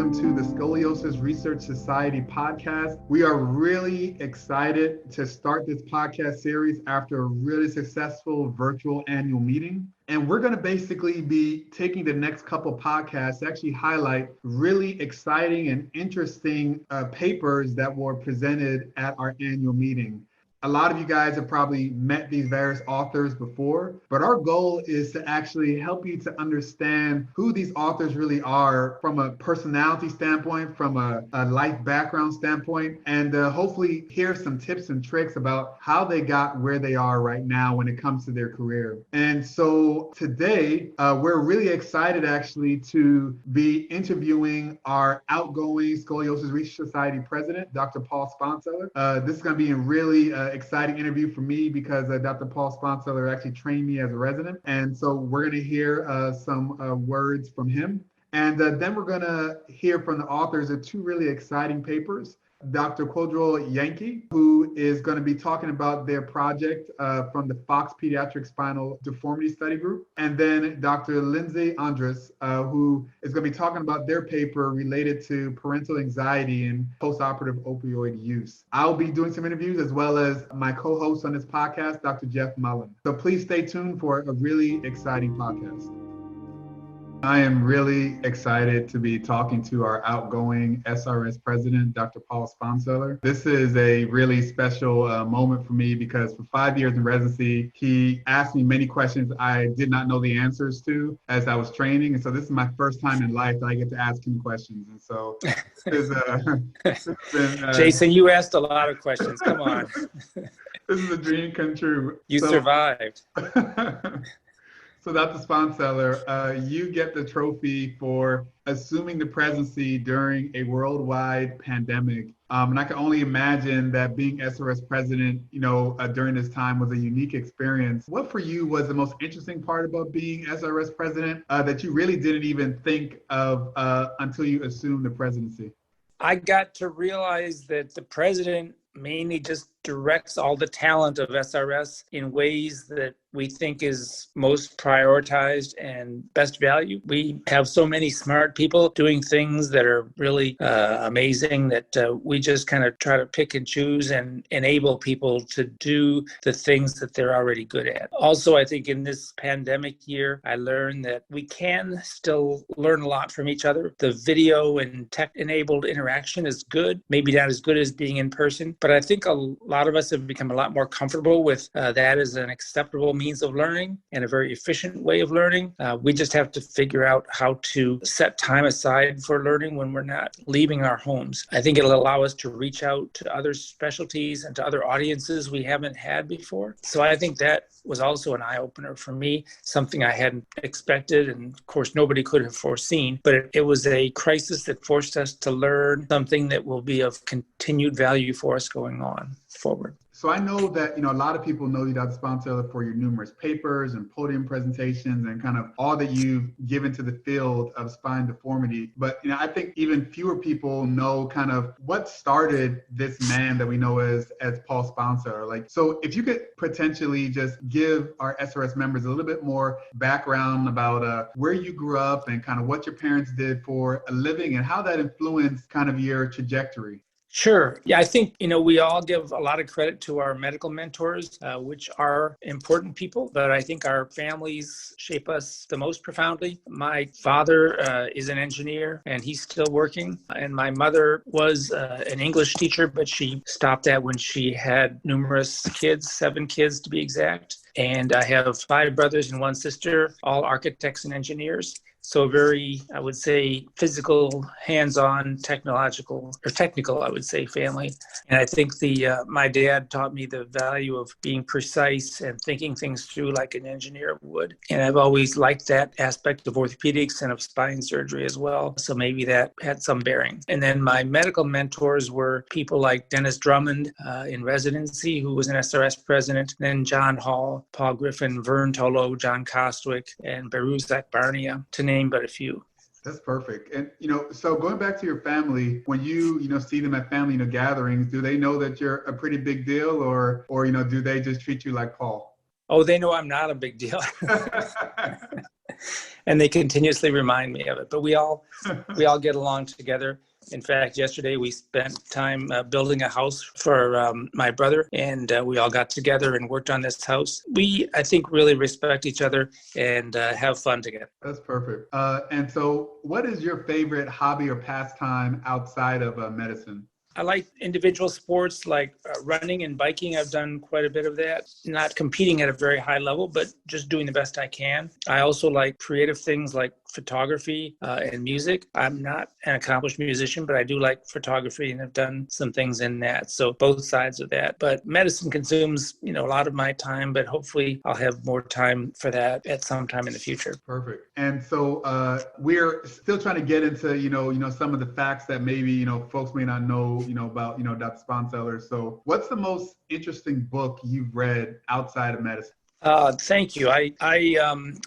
welcome to the Scoliosis Research Society podcast. We are really excited to start this podcast series after a really successful virtual annual meeting. And we're going to basically be taking the next couple podcasts to actually highlight really exciting and interesting papers that were presented at our annual meeting. A lot of you guys have probably met these various authors before, but our goal is to actually help you to understand who these authors really are from a personality standpoint, from a life background standpoint, and hopefully hear some tips and tricks about how they got where they are right now when it comes to their career. And so today, we're really excited actually to be interviewing our outgoing Scoliosis Research Society president, Dr. Paul Sponseller. This is going to be a really exciting interview for me because Dr. Paul Sponseller actually trained me as a resident. And so we're going to hear some words from him. And then we're going to hear from the authors of two really exciting papers. Dr. Kwadwo Yankey, who is going to be talking about their project from the Fox Pediatric Spinal Deformity Study Group. And then Dr. Lindsay Andras, who is going to be talking about their paper related to parental anxiety and postoperative opioid use. I'll be doing some interviews as well as my co-host on this podcast, Dr. Jeffrey Mullin. So please stay tuned for a really exciting podcast. I am really excited to be talking to our outgoing SRS president, Dr. Paul Sponseller. This is a really special moment for me because for 5 years in residency, he asked me many questions I did not know the answers to as I was training. And so this is my first time in life that I get to ask him questions. And so this has been, Jaysson, you asked a lot of questions. Come on. This is a dream come true. You survived. So Dr. Sponseller, you get the trophy for assuming the presidency during a worldwide pandemic. And I can only imagine that being SRS president, during this time was a unique experience. What for you was the most interesting part about being SRS president that you really didn't even think of until you assumed the presidency? I got to realize that the president mainly just directs all the talent of SRS in ways that we think is most prioritized and best value. We have so many smart people doing things that are really amazing that we just kind of try to pick and choose and enable people to do the things that they're already good at. Also, I think in this pandemic year, I learned that we can still learn a lot from each other. The video and tech-enabled interaction is good, maybe not as good as being in person, but I think a lot of us have become a lot more comfortable with that as an acceptable means of learning and a very efficient way of learning. We just have to figure out how to set time aside for learning when we're not leaving our homes. I think it'll allow us to reach out to other specialties and to other audiences we haven't had before. So I think that was also an eye-opener for me, something I hadn't expected, and of course nobody could have foreseen, but it was a crisis that forced us to learn something that will be of continued value for us going on forward. So I know that, a lot of people know you, Dr. Sponseller, for your numerous papers and podium presentations and kind of all that you've given to the field of spine deformity. But, I think even fewer people know kind of what started this man that we know as Paul Sponseller. So if you could potentially just give our SRS members a little bit more background about where you grew up and kind of what your parents did for a living and how that influenced kind of your trajectory. Sure. Yeah, I think, we all give a lot of credit to our medical mentors, which are important people, but I think our families shape us the most profoundly. My father is an engineer and he's still working. And my mother was an English teacher, but she stopped that when she had numerous kids, 7 kids to be exact. And I have 5 brothers and 1 sister, all architects and engineers. So very, I would say, physical, hands-on, technical, I would say, family. And I think my dad taught me the value of being precise and thinking things through like an engineer would. And I've always liked that aspect of orthopedics and of spine surgery as well. So maybe that had some bearing. And then my medical mentors were people like Dennis Drummond in residency, who was an SRS president, then John Hall, Paul Griffin, Vern Tolo, John Kostwick, and Beruzak Barnia, to name but a few. That's perfect. And, so going back to your family, when you see them at family, gatherings, do they know that you're a pretty big deal or, do they just treat you like Paul? Oh, they know I'm not a big deal. and they continuously remind me of it. But we all get along together. In fact, yesterday we spent time building a house for my brother, and we all got together and worked on this house. We, I think, really respect each other and have fun together. That's perfect. And so what is your favorite hobby or pastime outside of medicine? I like individual sports like running and biking. I've done quite a bit of that. Not competing at a very high level, but just doing the best I can. I also like creative things like photography and music. I'm not an accomplished musician, but I do like photography and have done some things in that. So both sides of that. But medicine consumes, a lot of my time, but hopefully I'll have more time for that at some time in the future. Perfect. And so we're still trying to get into, some of the facts that maybe, folks may not know, about, Dr. Sponseller. So what's the most interesting book you've read outside of medicine? Thank you. I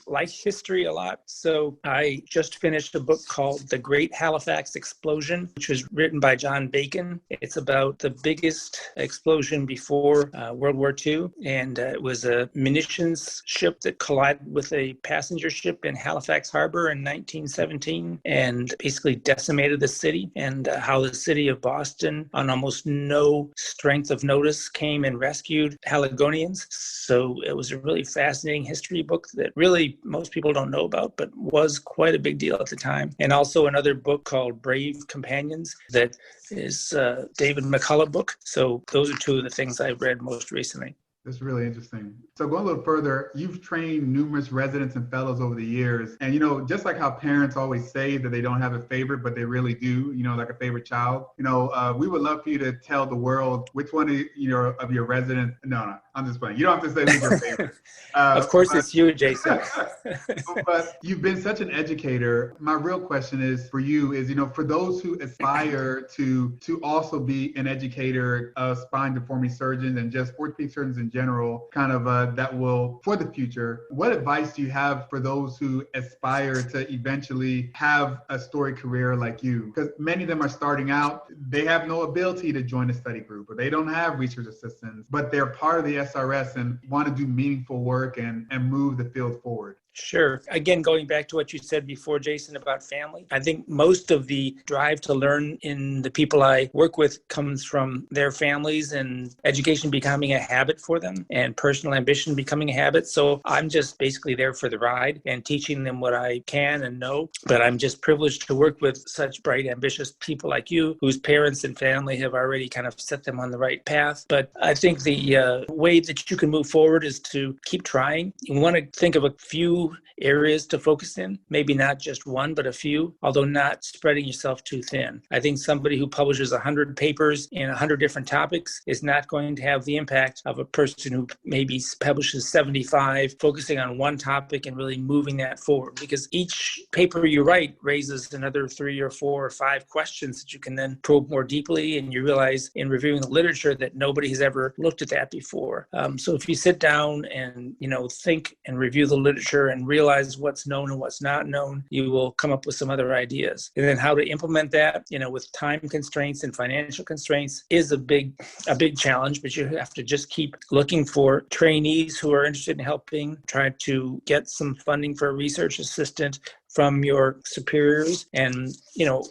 like history a lot. So I just finished a book called The Great Halifax Explosion, which was written by John Bacon. It's about the biggest explosion before World War II. And it was a munitions ship that collided with a passenger ship in Halifax Harbor in 1917 and basically decimated the city, and how the city of Boston, on almost no strength of notice, came and rescued Haligonians. So it was a really fascinating history book that really most people don't know about, but was quite a big deal at the time. And also another book called Brave Companions that is David McCullough book. So those are two of the things I've read most recently. That's really interesting. So going a little further, you've trained numerous residents and fellows over the years. And, just like how parents always say that they don't have a favorite, but they really do, like a favorite child, we would love for you to tell the world which one of your residents. No, I'm just playing. You don't have to say who's your favorite. Of course, it's you, Jaysson. But you've been such an educator. My real question is for you is, for those who aspire to also be an educator of spine deformity surgeons and just orthopedic surgeons in general, kind of that will, for the future, what advice do you have for those who aspire to eventually have a storied career like you? Because many of them are starting out, they have no ability to join a study group, or they don't have research assistants, but they're part of the SRS and want to do meaningful work and move the field forward. Sure. Again, going back to what you said before, Jaysson, about family, I think most of the drive to learn in the people I work with comes from their families and education becoming a habit for them and personal ambition becoming a habit. So I'm just basically there for the ride and teaching them what I can and know. But I'm just privileged to work with such bright, ambitious people like you, whose parents and family have already kind of set them on the right path. But I think the way that you can move forward is to keep trying. You want to think of a few areas to focus in, maybe not just one, but a few, although not spreading yourself too thin. I think somebody who publishes 100 papers in 100 different topics is not going to have the impact of a person who maybe publishes 75, focusing on one topic and really moving that forward, because each paper you write raises another 3 or 4 or 5 questions that you can then probe more deeply, and you realize in reviewing the literature that nobody has ever looked at that before. So if you sit down and think and review the literature and realize what's known and what's not known, you will come up with some other ideas. And then how to implement that, with time constraints and financial constraints is a big challenge, but you have to just keep looking for trainees who are interested in helping, try to get some funding for a research assistant from your superiors. And,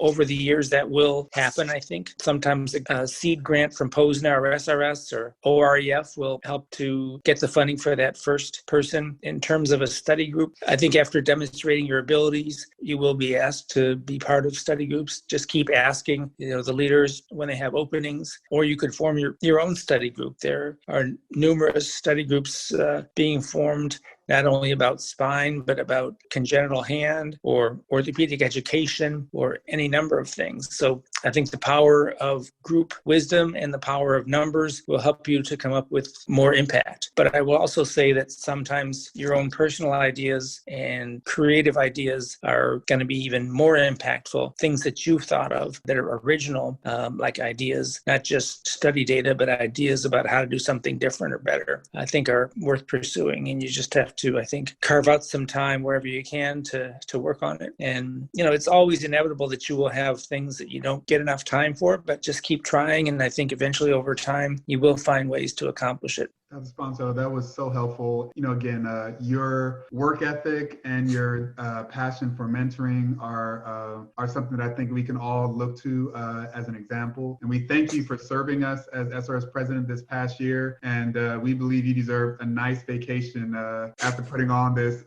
over the years that will happen, I think. Sometimes a seed grant from POSNA or SRS or OREF will help to get the funding for that first person. In terms of a study group, I think after demonstrating your abilities, you will be asked to be part of study groups. Just keep asking, the leaders when they have openings, or you could form your own study group. There are numerous study groups being formed, not only about spine, but about congenital hand or orthopedic education or any number of things. So I think the power of group wisdom and the power of numbers will help you to come up with more impact. But I will also say that sometimes your own personal ideas and creative ideas are going to be even more impactful. Things that you've thought of that are original, like ideas, not just study data, but ideas about how to do something different or better, I think are worth pursuing. And you just have to, I think, carve out some time wherever you can to work on it. And, it's always inevitable that you will have things that you don't get enough time for, but just keep trying. And I think eventually over time, you will find ways to accomplish it. Dr. Sponseller, that was so helpful. Again, your work ethic and your passion for mentoring are something that I think we can all look to as an example. And we thank you for serving us as SRS President this past year. And we believe you deserve a nice vacation after putting on this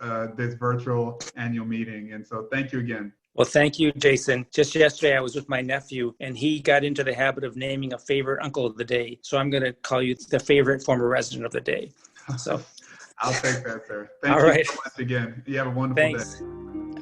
virtual annual meeting. And so thank you again. Well, thank you, Jaysson. Just yesterday, I was with my nephew, and he got into the habit of naming a favorite uncle of the day. So I'm going to call you the favorite former resident of the day. So I'll take that, sir. Thank you so much again. You have a wonderful day.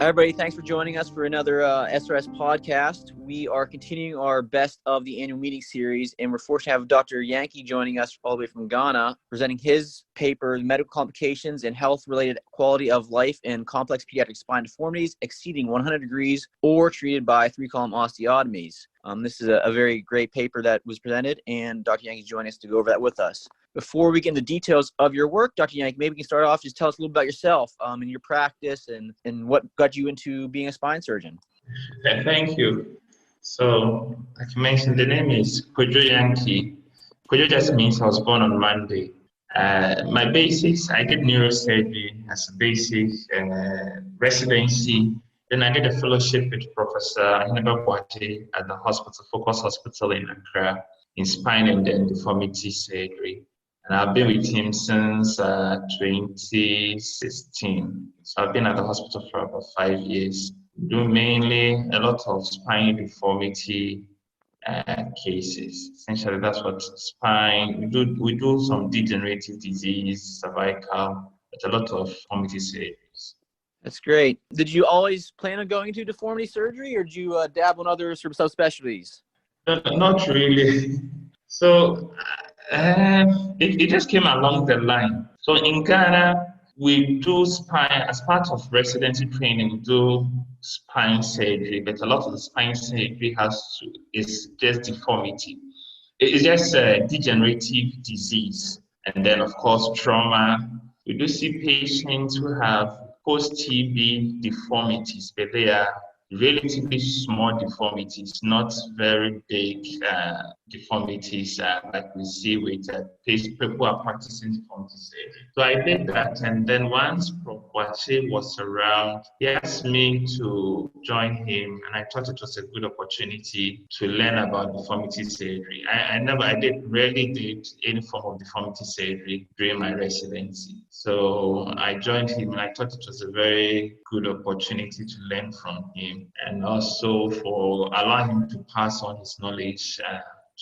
Everybody, thanks for joining us for another SRS podcast. We are continuing our Best of the Annual Meeting series, and we're fortunate to have Dr. Yankey joining us all the way from Ghana, presenting his paper, Medical Complications and Health-Related Quality of Life in Complex Pediatric Spine Deformities Exceeding 100 Degrees or Treated by 3-Column Osteotomies. This is a very great paper that was presented, and Dr. Yankey is joining us to go over that with us. Before we get into details of your work, Dr. Yankey, maybe we can start off, just tell us a little about yourself and your practice and what got you into being a spine surgeon. Thank you. So, like you mentioned, the name is Kwadwo Yankey. Kwadwo just means I was born on Monday. My basics, I did neurosurgery as a basic residency. Then I did a fellowship with Professor Kwadwo Poku at the hospital, Focus Hospital in Accra, in spine and then deformity surgery. And I've been with him since 2016. So I've been at the hospital for about 5 years, doing mainly a lot of spine deformity cases. Essentially, that's what spine, we do some degenerative disease, cervical, but a lot of deformity surgeries. That's great. Did you always plan on going into deformity surgery, or did you dabble in other sort of subspecialties? Not really. So it just came along the line. So in Ghana, we do spine as part of residency training. We do spine surgery, but a lot of the spine surgery is just deformity. It's just a degenerative disease, and then of course trauma. We do see patients who have post-TB deformities, but they are relatively small deformities, not very big deformities like we see with people who are practicing deformity surgery. So I did that, and then once Prof. Wache was around, he asked me to join him, and I thought it was a good opportunity to learn about deformity surgery. I rarely did any form of deformity surgery during my residency. So I joined him, and I thought it was a very good opportunity to learn from him, and also for allowing him to pass on his knowledge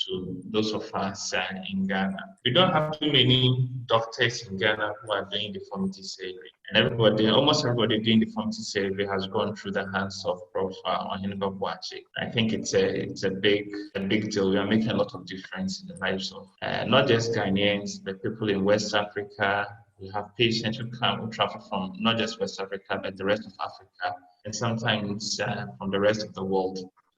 to those of us in Ghana. We don't have too many doctors in Ghana who are doing deformity surgery, and almost everybody doing deformity surgery has gone through the hands of Prof. Kwadwo Poku. I think it's a big deal. We are making a lot of difference in the lives of not just Ghanaians, but people in West Africa. We have patients who travel from not just West Africa, but the rest of Africa, and sometimes from the rest of the world,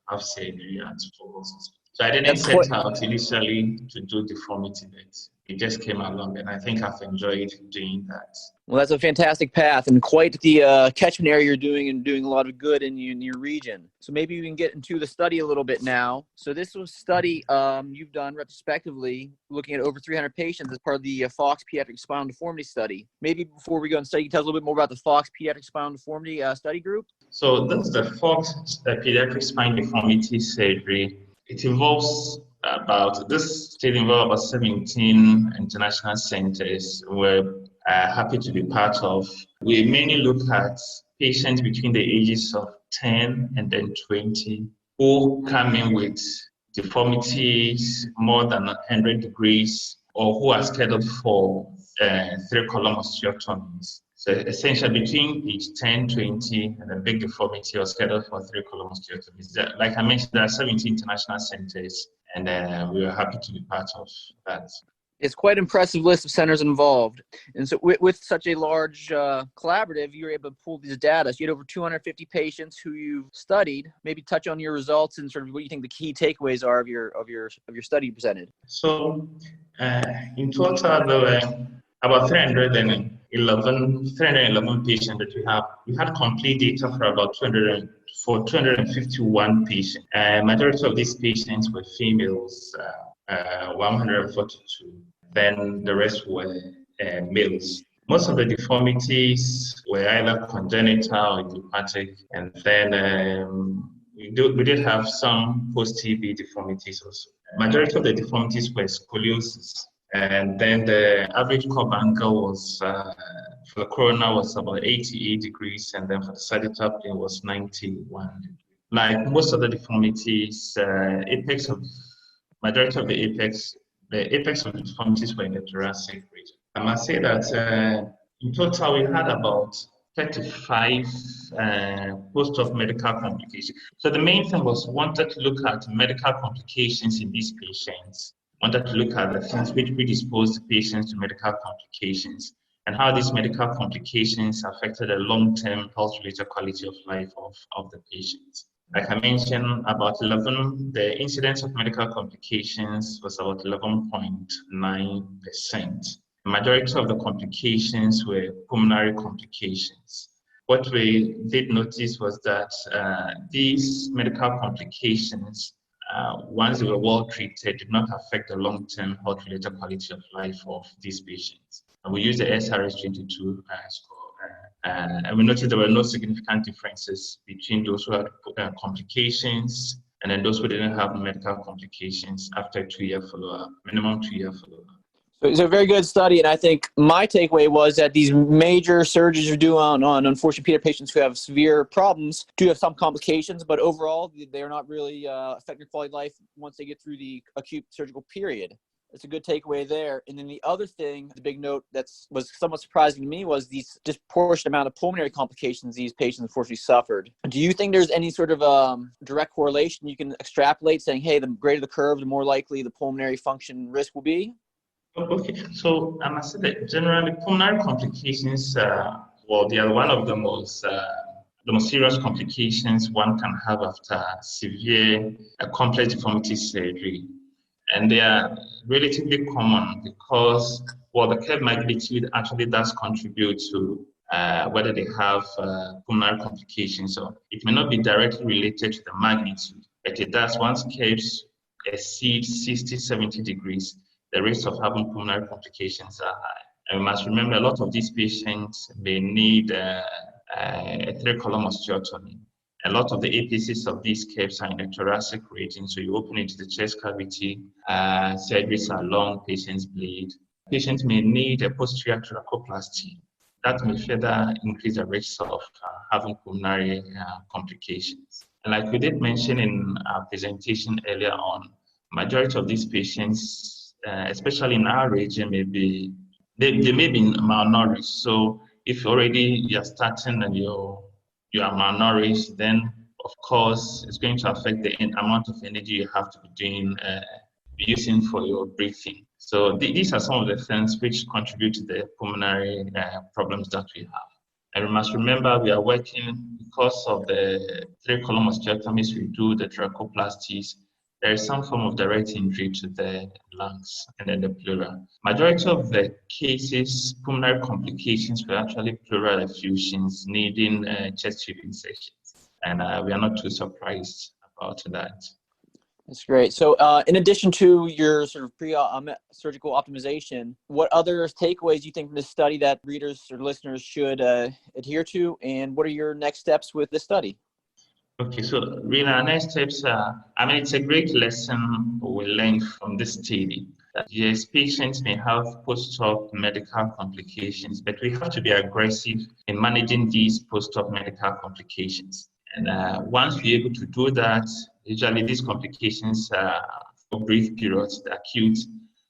have surgery at Focus. So I didn't set out initially to do deformity, but it just came along, and I think I've enjoyed doing that. Well, that's a fantastic path, and quite the catchment area you're doing, and doing a lot of good in your region. So maybe we can get into the study a little bit now. So this was a study you've done retrospectively, looking at over 300 patients as part of the Fox Pediatric Spinal Deformity Study. Maybe before we go and study, you can tell us a little bit more about the Fox Pediatric Spinal Deformity Study Group? So this is the Fox Pediatric Spine Deformity Surgery. It involves about 17 international centers we're happy to be part of. We mainly look at patients between the ages of 10 and then 20 who come in with deformities more than 100 degrees or who are scheduled for 3-column osteotomies. So essentially between age 10, 20, and a big deformity or scheduled for 3-column osteotomies. Like I mentioned, there are 17 international centers, and we are happy to be part of that. It's quite an impressive list of centers involved. And so with such a large collaborative, you were able to pull these data. So you had over 250 patients who you studied. Maybe touch on your results and sort of what you think the key takeaways are of your study you presented. So in total, there were about 311 patients that we have. We had complete data for about 251 patients. Majority of these patients were females, 142. then the rest were males. Most of the deformities were either congenital or idiopathic, and then we did have some post-TB deformities also. Majority of the deformities were scoliosis, and then the average curve angle was for the corona was about 88 degrees, and then for the sagittal plane was 91 degrees. Like most of the deformities, majority of the apex of the deformities were in the thoracic region. I must say that in total we had about 35 post-op medical complications. So the main thing was wanted to look at medical complications in these patients, wanted to look at the things which predisposed patients to medical complications and how these medical complications affected the long-term health-related quality of life of the patients. Like I mentioned, the incidence of medical complications was about 11.9%. The majority of the complications were pulmonary complications. What we did notice was that these medical complications, once they were well treated, did not affect the long-term health-related quality of life of these patients. And we used the SRS 22 score. And we noticed there were no significant differences between those who had complications and then those who didn't have medical complications after 2-year follow-up, minimum 2-year follow-up. So it's a very good study, and I think my takeaway was that these major surgeries you do on unfortunately patients who have severe problems do have some complications, but overall they're not really affecting quality of life once they get through the acute surgical period. It's a good takeaway there. And then the other thing, the big note that was somewhat surprising to me was these disproportionate amount of pulmonary complications these patients unfortunately suffered. Do you think there's any sort of direct correlation you can extrapolate saying, hey, the greater the curve, the more likely the pulmonary function risk will be? Okay, so I must say that generally pulmonary complications, they are one of the most serious complications one can have after severe complex deformity surgery. And they are relatively common because, the curve magnitude actually does contribute to whether they have pulmonary complications. So it may not be directly related to the magnitude, but it does. Once curves exceed 60, 70 degrees, the risk of having pulmonary complications are high. And we must remember a lot of these patients may need a 3-column osteotomy. A lot of the apices of these curves are in the thoracic region, so you open into the chest cavity, surgeries are long, patients bleed. Patients may need a posterior thoracoplasty. That may further increase the risk of having pulmonary complications. And like we did mention in our presentation earlier on, majority of these patients, especially in our region, they may be malnourished. So if already you're starting and you are malnourished, then of course it's going to affect the amount of energy you have to be using for your breathing. So these are some of the things which contribute to the pulmonary problems that we have. And we must remember we are working because of the 3-column osteotomies we do, the thoracoplasties. There is some form of direct injury to the lungs and then the pleura. Majority of the cases, pulmonary complications were actually pleural effusions needing chest tube insertions. And we are not too surprised about that. That's great. So in addition to your sort of pre-surgical optimization, what other takeaways do you think from this study that readers or listeners should adhere to? And what are your next steps with this study? Okay, so really our next steps are, it's a great lesson we learned from this study. That yes, patients may have post-op medical complications, but we have to be aggressive in managing these post-op medical complications. And once we're able to do that, usually these complications for brief periods, the acute,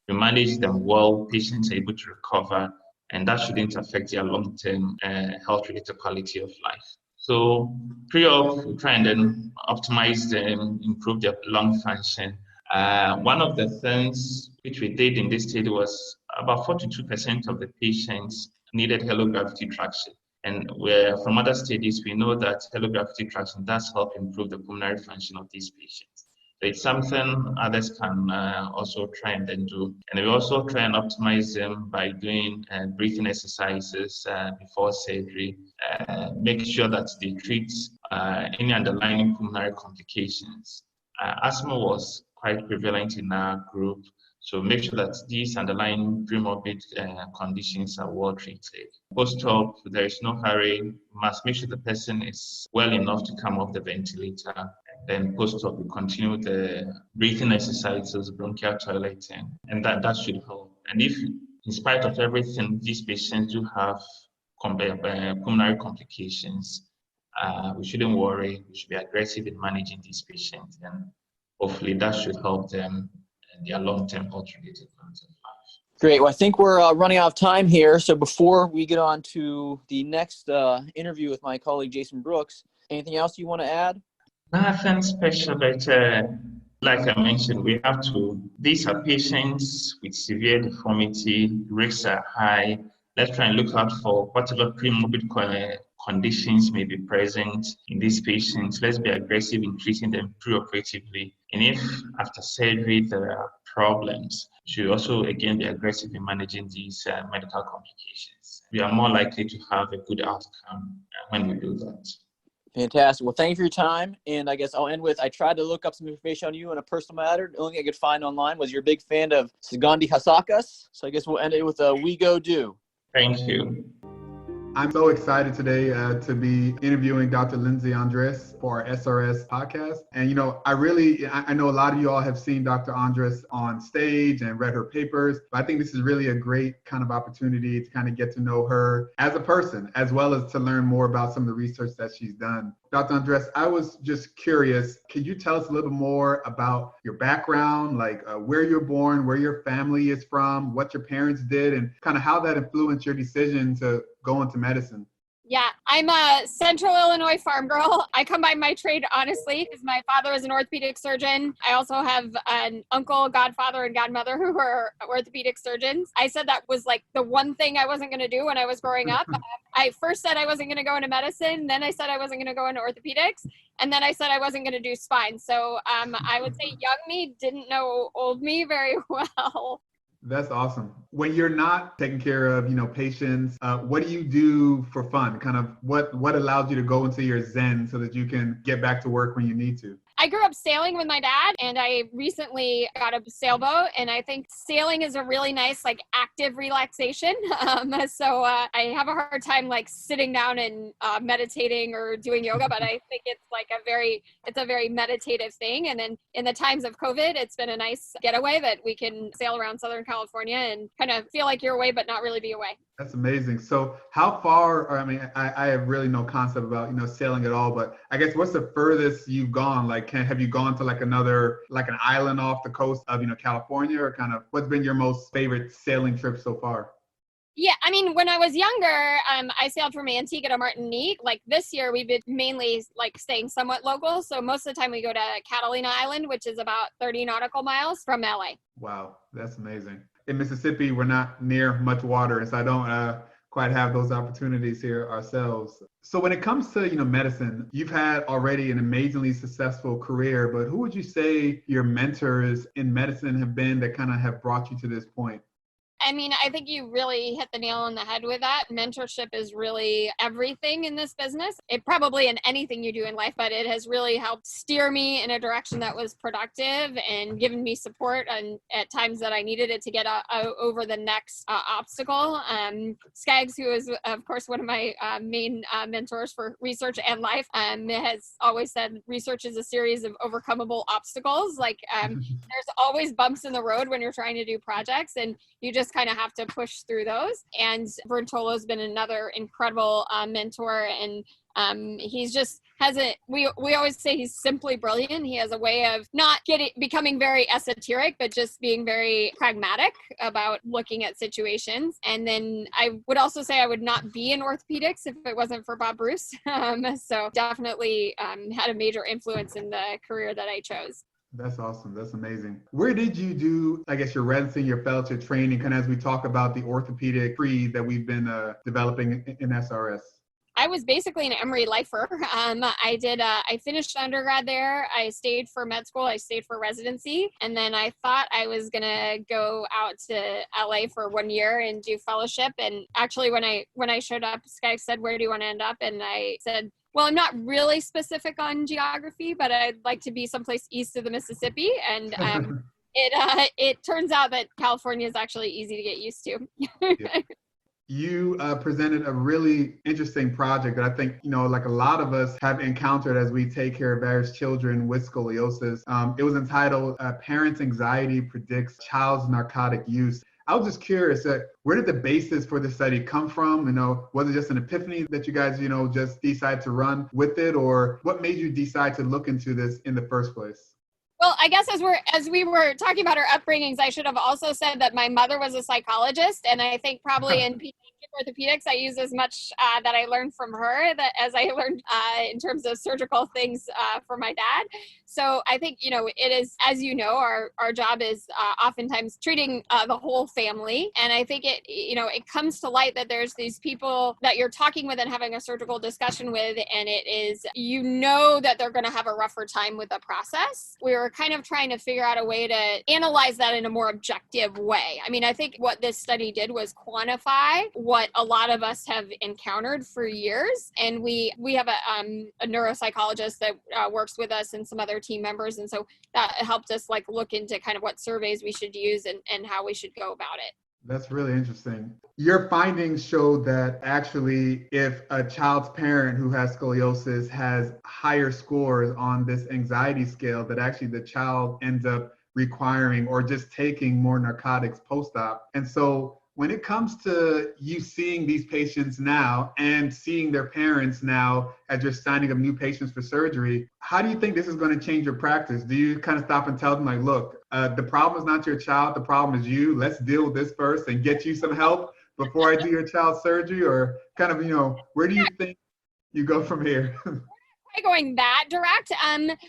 we manage them well, patients are able to recover, and that shouldn't affect their long-term health-related quality of life. So pre-op, we try and then optimize them, improve their lung function. One of the things which we did in this study was about 42% of the patients needed halo gravity traction. And from other studies, we know that halo gravity traction does help improve the pulmonary function of these patients. So it's something others can also try and then do. And we also try and optimize them by doing breathing exercises before surgery, make sure that they treat any underlying pulmonary complications. Asthma was quite prevalent in our group, So make sure that these underlying premorbid conditions are well treated. Post-op, there is no hurry. We must make sure the person is well enough to come off the ventilator. Then post-op, we continue the breathing exercises, bronchial toileting, and that should help. And if, in spite of everything, these patients do have pulmonary complications, we shouldn't worry. We should be aggressive in managing these patients, and hopefully that should help them and their long-term health-related quality of life. Great. Well, I think we're running out of time here. So before we get on to the next interview with my colleague, Jaysson Brooks, anything else you want to add? Nothing special, but like I mentioned, these are patients with severe deformity, risks are high. Let's try and look out for whatever premorbid conditions may be present in these patients. Let's be aggressive in treating them preoperatively. And if after surgery there are problems, we should also again be aggressive in managing these medical complications. We are more likely to have a good outcome when we do that. Fantastic. Well, thank you for your time. And I guess I'll end with, I tried to look up some information on you on a personal matter. The only thing I could find online was you're a big fan of Sigandi Hasakas. So I guess we'll end it with a we go do. Thank you. I'm so excited today to be interviewing Dr. Lindsay Andras for our SRS podcast. And, I know a lot of you all have seen Dr. Andras on stage and read her papers, but I think this is really a great kind of opportunity to kind of get to know her as a person, as well as to learn more about some of the research that she's done. Dr. Andras, I was just curious, could you tell us a little more about your background, like where you're born, where your family is from, what your parents did, and kind of how that influenced your decision to go into medicine? Yeah, I'm a Central Illinois farm girl. I combine my trade, honestly, because my father is an orthopedic surgeon. I also have an uncle, godfather, and godmother who are orthopedic surgeons. I said that was like the one thing I wasn't going to do when I was growing up. I first said I wasn't going to go into medicine. Then I said I wasn't going to go into orthopedics. And then I said I wasn't going to do spine. So I would say young me didn't know old me very well. That's awesome. When you're not taking care of, patients, what do you do for fun? Kind of what allows you to go into your zen so that you can get back to work when you need to? I grew up sailing with my dad, and I recently got a sailboat, and I think sailing is a really nice, active relaxation. So I have a hard time, sitting down and meditating or doing yoga, but I think it's a very meditative thing. And then in the times of COVID, it's been a nice getaway that we can sail around Southern California and kind of feel like you're away, but not really be away. That's amazing. So how far, I have really no concept about, sailing at all, but I guess what's the furthest you've gone? Have you gone to an island off the coast of, California, or kind of what's been your most favorite sailing trip so far? Yeah, when I was younger, I sailed from Antigua to Martinique. This year, we've been mainly staying somewhat local. So most of the time we go to Catalina Island, which is about 30 nautical miles from LA. Wow, that's amazing. In Mississippi, we're not near much water, and so I don't quite have those opportunities here ourselves. So when it comes to, medicine, you've had already an amazingly successful career, but who would you say your mentors in medicine have been that kind of have brought you to this point? I think you really hit the nail on the head with that. Mentorship is really everything in this business. It probably in anything you do in life, but it has really helped steer me in a direction that was productive and given me support at times that I needed it to get over the next obstacle. Skaggs, who is, of course, one of my main mentors for research and life, has always said research is a series of overcomable obstacles. There's always bumps in the road when you're trying to do projects, and you just kind of have to push through those. And Bertolo has been another incredible mentor, and he's just we always say he's simply brilliant. He has a way of not becoming very esoteric, but just being very pragmatic about looking at situations. And then I would also say I would not be in orthopedics if it wasn't for Bob Bruce. So definitely had a major influence in the career that I chose. That's awesome. That's amazing. Where did you do, your residency, your fellowship training, kind of as we talk about the orthopedic creed that we've been developing in SRS? I was basically an Emory lifer. I finished undergrad there. I stayed for med school. I stayed for residency. And then I thought I was going to go out to LA for 1 year and do fellowship. And actually, when I showed up, Skaggs said, "Where do you want to end up?" And I said, well, I'm not really specific on geography, but I'd like to be someplace east of the Mississippi. And it turns out that California is actually easy to get used to. Yeah. You presented a really interesting project that I think, like a lot of us have encountered as we take care of various children with scoliosis. It was entitled Parents' Anxiety Predicts Child's Narcotic Use. I was just curious, where did the basis for the study come from? Was it just an epiphany that you guys, just decided to run with it, or what made you decide to look into this in the first place? Well, I guess as we were talking about our upbringings, I should have also said that my mother was a psychologist, and I think probably in pediatric orthopedics, I use as much that I learned from her that as I learned in terms of surgical things from my dad. So I think, it is, as our job is oftentimes treating the whole family. And I think it comes to light that there's these people that you're talking with and having a surgical discussion with, and it is, that they're going to have a rougher time with the process. We were kind of trying to figure out a way to analyze that in a more objective way. I mean, I think what this study did was quantify what a lot of us have encountered for years. And we have a neuropsychologist that works with us and some other team members. And so that helped us look into kind of what surveys we should use and how we should go about it. That's really interesting. Your findings showed that actually if a child's parent who has scoliosis has higher scores on this anxiety scale, that actually the child ends up requiring or just taking more narcotics post-op. And so when it comes to you seeing these patients now and seeing their parents now as you're signing up new patients for surgery, how do you think this is going to change your practice? Do you kind of stop and tell them look, the problem is not your child, the problem is you. Let's deal with this first and get you some help before I do your child's surgery? Or kind of, where do you think you go from here? Going that direct,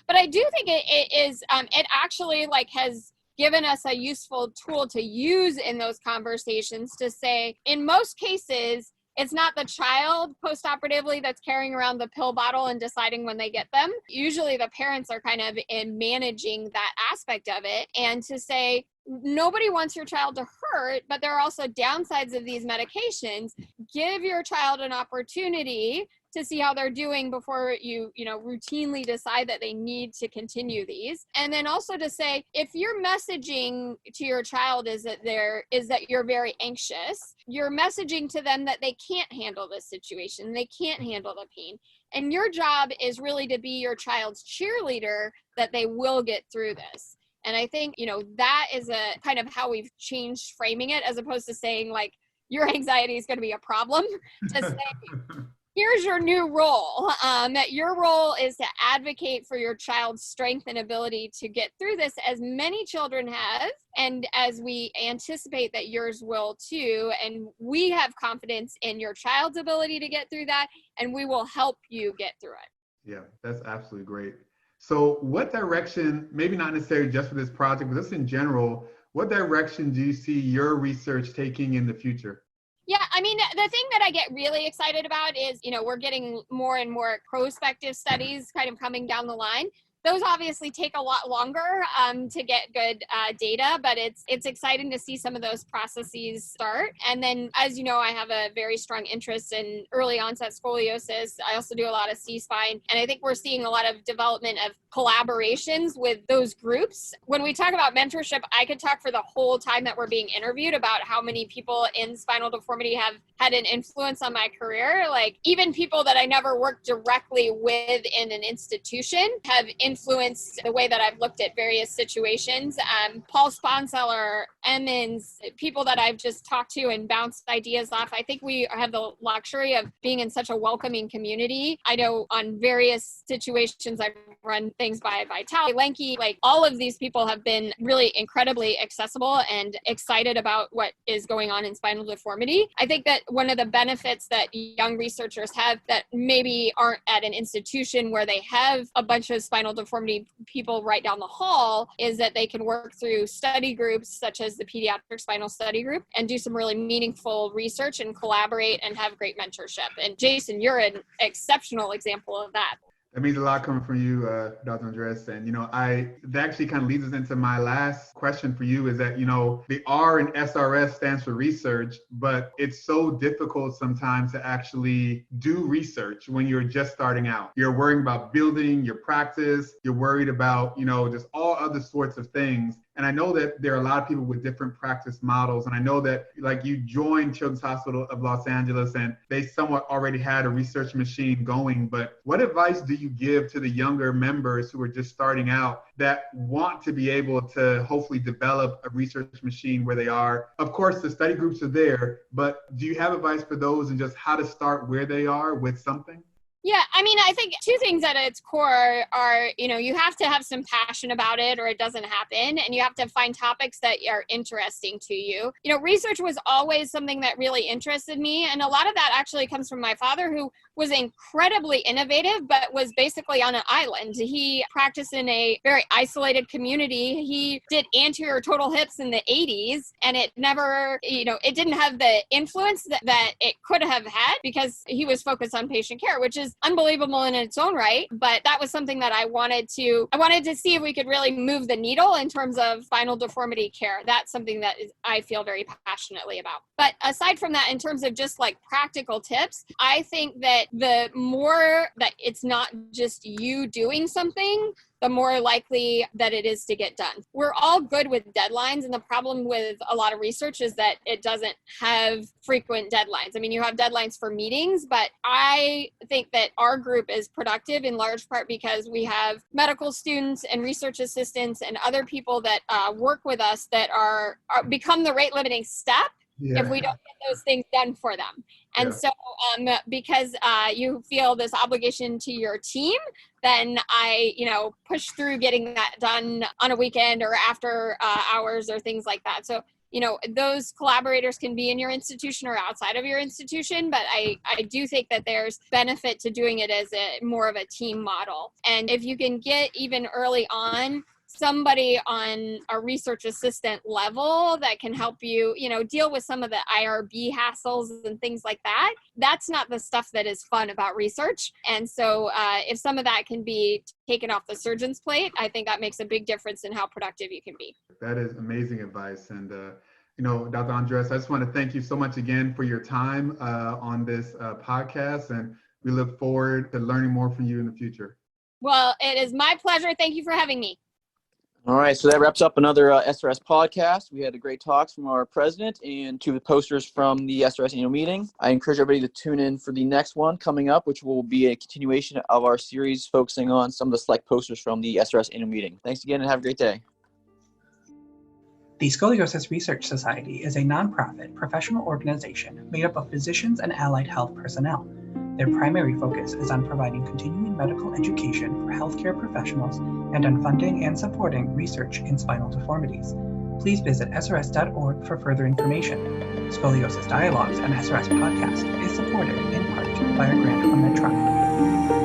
but I do think it is, it actually has given us a useful tool to use in those conversations to say, in most cases, it's not the child post-operatively that's carrying around the pill bottle and deciding when they get them. Usually the parents are kind of in managing that aspect of it, and to say, nobody wants your child to hurt, but there are also downsides of these medications. Give your child an opportunity to see how they're doing before you routinely decide that they need to continue these. And then also to say, if your messaging to your child is that you're very anxious, you're messaging to them that they can't handle this situation, they can't handle the pain. And your job is really to be your child's cheerleader that they will get through this. And I think, that is a kind of how we've changed framing it, as opposed to saying your anxiety is going to be a problem, to say, here's your new role. That your role is to advocate for your child's strength and ability to get through this, as many children have, and as we anticipate that yours will too. And we have confidence in your child's ability to get through that, and we will help you get through it. Yeah, that's absolutely great. So what direction, maybe not necessarily just for this project, but just in general, what direction do you see your research taking in the future? Yeah, I mean, the thing that I get really excited about is, we're getting more and more prospective studies kind of coming down the line. Those obviously take a lot longer to get good data, but it's exciting to see some of those processes start. And then, as you know, I have a very strong interest in early onset scoliosis. I also do a lot of C-spine, and I think we're seeing a lot of development of collaborations with those groups. When we talk about mentorship, I could talk for the whole time that we're being interviewed about how many people in spinal deformity have had an influence on my career. Even people that I never worked directly with in an institution have influenced the way that I've looked at various situations. Paul Sponseller, Emmons, people that I've just talked to and bounced ideas off. I think we have the luxury of being in such a welcoming community. I know on various situations I've run things by Vitality, Lanky, all of these people have been really incredibly accessible and excited about what is going on in spinal deformity. I think that one of the benefits that young researchers have that maybe aren't at an institution where they have a bunch of spinal deformity people right down the hall is that they can work through study groups such as the Pediatric Spinal Study Group and do some really meaningful research and collaborate and have great mentorship. And Jaysson, you're an exceptional example of that. That means a lot coming from you, Dr. Andras. And, that actually kind of leads us into my last question for you is that, the R in SRS stands for research, but it's so difficult sometimes to actually do research when you're just starting out. You're worrying about building your practice. You're worried about, just all other sorts of things. And I know that there are a lot of people with different practice models. And I know that like you joined Children's Hospital of Los Angeles and they somewhat already had a research machine going. But what advice do you give to the younger members who are just starting out that want to be able to hopefully develop a research machine where they are? Of course, the study groups are there, but do you have advice for those and just how to start where they are with something? Yeah, I mean, I think two things at its core are, you have to have some passion about it or it doesn't happen. And you have to find topics that are interesting to you. Research was always something that really interested me. And a lot of that actually comes from my father, who was incredibly innovative, but was basically on an island. He practiced in a very isolated community. He did anterior total hips in the 80s, and it never, it didn't have the influence that it could have had because he was focused on patient care, which is unbelievable in its own right. But that was something that I wanted to see if we could really move the needle in terms of spinal deformity care. That's something that I feel very passionately about. But aside from that, in terms of just like practical tips, I think that the more that it's not just you doing something, the more likely that it is to get done. We're all good with deadlines, and the problem with a lot of research is that it doesn't have frequent deadlines. I mean, you have deadlines for meetings, but I think that our group is productive in large part because we have medical students and research assistants and other people that work with us that are become the rate limiting step if we don't get those things done for them. And so because you feel this obligation to your team, then I, push through getting that done on a weekend or after hours or things like that. So, those collaborators can be in your institution or outside of your institution, but I do think that there's benefit to doing it as more of a team model. And if you can get even early on somebody on a research assistant level that can help you, deal with some of the IRB hassles and things like that. That's not the stuff that is fun about research. And so if some of that can be taken off the surgeon's plate, I think that makes a big difference in how productive you can be. That is amazing advice. And, Dr. Andras, I just want to thank you so much again for your time on this podcast. And we look forward to learning more from you in the future. Well, it is my pleasure. Thank you for having me. All right, so that wraps up another SRS podcast. We had a great talks from our president and two of the posters from the SRS Annual Meeting. I encourage everybody to tune in for the next one coming up, which will be a continuation of our series focusing on some of the select posters from the SRS Annual Meeting. Thanks again and have a great day. The Scoliosis Research Society is a nonprofit professional organization made up of physicians and allied health personnel. Their primary focus is on providing continuing medical education for healthcare professionals and on funding and supporting research in spinal deformities. Please visit srs.org for further information. Scoliosis Dialogues, an SRS podcast, is supported in part by a grant from Medtronic.